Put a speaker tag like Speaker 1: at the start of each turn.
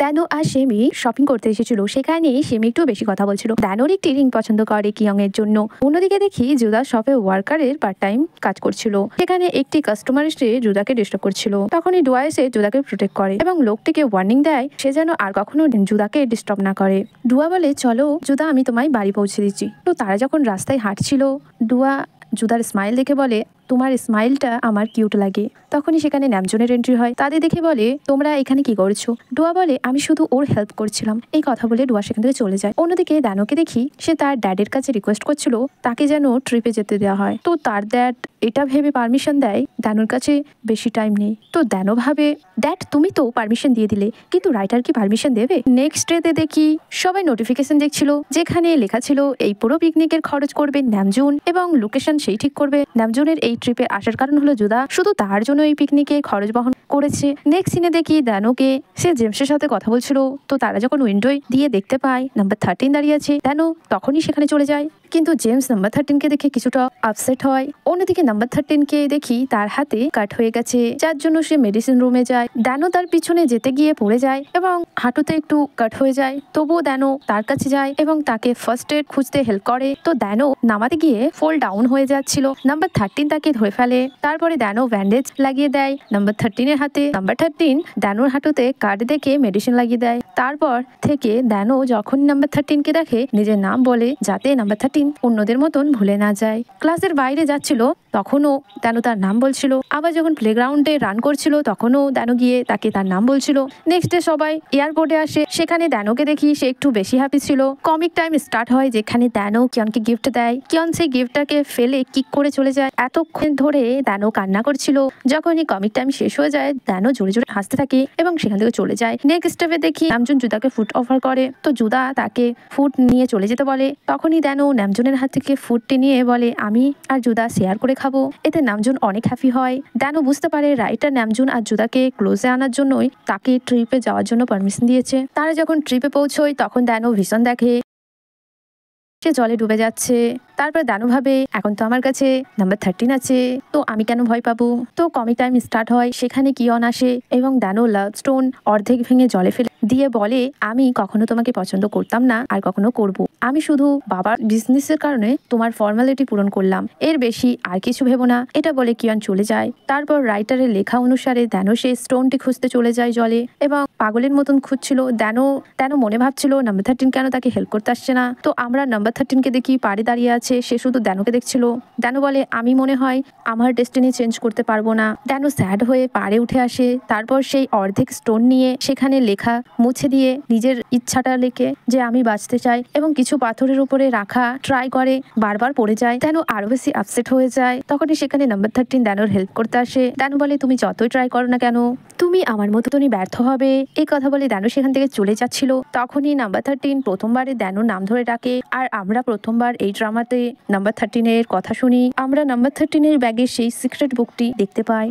Speaker 1: দানু আর semi shopping করতে এসেছিল, সেখানে সেমি একটু বেশি কথা বলছিল। দানুর একটি রিং পছন্দ করে কিয়ং এর জন্য। অন্যদিকে দেখি জুদা শপে ওয়ার্কারের পার্ট টাইম কাজ করছিল। সেখানে একটি কাস্টমার এসে জুদাকে ডিস্টার্ব করছিল। তখনই ডুয়া এসে জুদাকে প্রোটেক্ট করে এবং লোকটিকে ওয়ার্নিং দেয় সে যেন আর কখনো জুদাকে ডিস্টার্ব না করে। ডুয়া বলে, চলো জুদা, আমি তোমায় বাড়ি পৌঁছে দিচ্ছি। তো তারা যখন রাস্তায় হাঁটছিল, ডুয়া জুদার স্মাইল দেখে বলে, তোমার স্মাইলটা আমার কিউট লাগে। তখনই সেখানে ন্যামজনের এন্ট্রি হয়। তাদের দেখে বলে, তোমরা এখানে কি করছো? ডুয়া বলে, আমি শুধু ওর হেল্প করছিলাম। এই কথা বলে ডুয়া সেখান থেকে চলে যায়। অন্যদিকে দানুকে দেখি সে তার ড্যাডের কাছে রিকোয়েস্ট করছিল তাকে যেন ট্রিপে যেতে দেওয়া হয়। তো তার ড্যাড এটা ভেবে পারমিশন দেয় দানুর কাছে বেশি টাইম নেই। তো দানু ভাবে, ড্যাড তুমি তো পারমিশন দিয়ে দিলে, কিন্তু রাইটার কি পারমিশন দেবে? নেক্সট ডেতে দেখি সবাই নোটিফিকেশন দেখছিল, যেখানে লেখা ছিল এই পুরো পিকনিকের খরচ করবে ন্যামজুন এবং লোকেশন সেই ঠিক করবে। ন্যামজুনের এই ট্রিপে আসার কারণ হলো জুদা শুধু তার জন্য এই পিকনিকে খরচ বহন করেছে। নেক্সট সিনে দেখি দানুকে সে জেমসের সাথে কথা বলছিল। তো তারা যখন উইন্ডো দিয়ে দেখতে পায় নাম্বার 13 দাঁড়িয়ে আছে, দানু তখনই সেখানে চলে যায়। কিন্তু জেমস নাম্বার 13 কে দেখে কিছুটা আপসেট হয়। অন্যদিকে নাম্বার 13 কে দেখি তার হাতে কাট হয়ে গেছে, যার জন্য সে মেডিসিন রুমে যায়। দানু তার পিছনে যেতে গিয়ে পড়ে যায় এবং হাঁটুতে একটু কাট হয়ে যায়। তবুও দানু তার কাছে যায় এবং তাকে ফার্স্ট এড খুঁজতে হেল্প করে। তো দানু নামাতে গিয়ে ফল ডাউন হয়ে যাচ্ছিল। নাম্বার 13 তাকে ধরে ফেলে। তারপরে দানু ব্যান্ডেজ লাগিয়ে দেয় নাম্বার 13 এর হাতে। নাম্বার 13 দানুর হাঁটুতে কাট দেখে মেডিসিন লাগিয়ে দেয়। তারপর থেকে দানু যখন নাম্বার 13 কে দেখে নিজের নাম বলে, যাতে নাম্বার 13 অন্যদের মতন ভুলে না যায়। ক্লাসের বাইরে যাচ্ছিল তখনও দানু তার নাম বলছিল। আবার যখন প্লেগ্রাউন্ডে রান করছিল তখনও দানু গিয়ে তাকে তার নাম বলছিল। নেক্সট ডে সবাই এয়ারপোর্টে আসে, সেখানে দানুকে দেখি সে একটু বেশি হ্যাপি ছিল। কমিক টাইম স্টার্ট হয়, যেখানে দানু কিয়নকে গিফট দেয়। কিয়ন সেই গিফটটাকে ফেলে কিক করে চলে যায়। এতক্ষণ ধরে দানু কান্না করছিল। যখন এই কমিক টাইম শেষ হয়ে যায়, দানু জোরে জোরে হাসতে থাকে এবং সেখান থেকে চলে যায়। নেক্সট স্টেপে দেখি নামজুন জুদাকে ফুড অফার করে। তো জুদা তাকে ফুড নিয়ে চলে যেতে বলে। তখনই দানু নামজুনের হাত থেকে ফুডটি নিয়ে বলে, আমি আর জুদা শেয়ার করে খাবো। এতে নামজুন অনেক হ্যাপি হয়। দানু বুঝতে পারে রাইটার নামজুন আর জুদাকে ক্লোজে আনার জন্যই তাকে ট্রিপে যাওয়ার জন্য পারমিশন দিয়েছে। তারা যখন ট্রিপে পৌঁছয় তখন দানু ভীষণ দেখে সে জলে ডুবে যাচ্ছে। তারপর দানু ভাবে, এখন তো আমার কাছে নাম্বার 13 আছে, তো আমি কেন ভয় পাবো? তো কমিক টাইম স্টার্ট হয়, সেখানে কিয়ন আসে এবং দানু লাভ স্টোন অর্ধেক ভেঙে জলে ফেলে দিয়ে বলে, আমি কখনো তোমাকে পছন্দ করতাম না আর কখনো করব। আমি শুধু বাবার বিজনেসের কারণে তোমার ফর্মালিটি পূরণ করলাম, এর বেশি আর কিছু ভেবো না। এটা বলে কিয়ন চলে যায়। তারপর রাইটারের লেখা অনুসারে দানু সেই স্টোনটি খুঁজতে চলে যায় জলে এবং পাগলের মতন খুঁজছিল। দানু মনে ভাবছিল নাম্বার 13 কেন তাকে হেল্প করতে আসছে না। তো আমরা নাম্বার 13 কে দেখি পাড়ে দাঁড়িয়ে আছে, সে শুধু দানুকে দেখছিল। দানু বলে, আমি মনে হয় আমার ডেস্টিনি চেঞ্জ করতে পারবো না। দানু স্যাড হয়ে পাড়ে উঠে আসে। তারপর সেই অর্ধেক স্টোন নিয়ে সেখানে লেখা মুছে দিয়ে নিজের ইচ্ছাটা লেখে যে আমি বাঁচতে চাই এবং কিছু পাথরের উপরে রাখা ট্রাই করে, বারবার পড়ে যায়। দানু আরো বেশি আপসেট হয়ে যায়। তখনই সেখানে নাম্বার 13 দানুর হেল্প করতে আসে। দানু বলে, তুমি যতই ট্রাই করো না কেন, তুমি আমার মতনই ব্যর্থ হবে। এই কথা বলে দানু সেখান থেকে চলে যাচ্ছিল। তখনই নাম্বার 13 প্রথমবারে দানুর নাম ধরে ডাকে। আর আমরা প্রথমবার এই ড্রামাতে নাম্বার 13 এর কথা শুনি। আমরা নাম্বার 13 এর ব্যাগে সেই সিক্রেট বুকটি দেখতে পাই।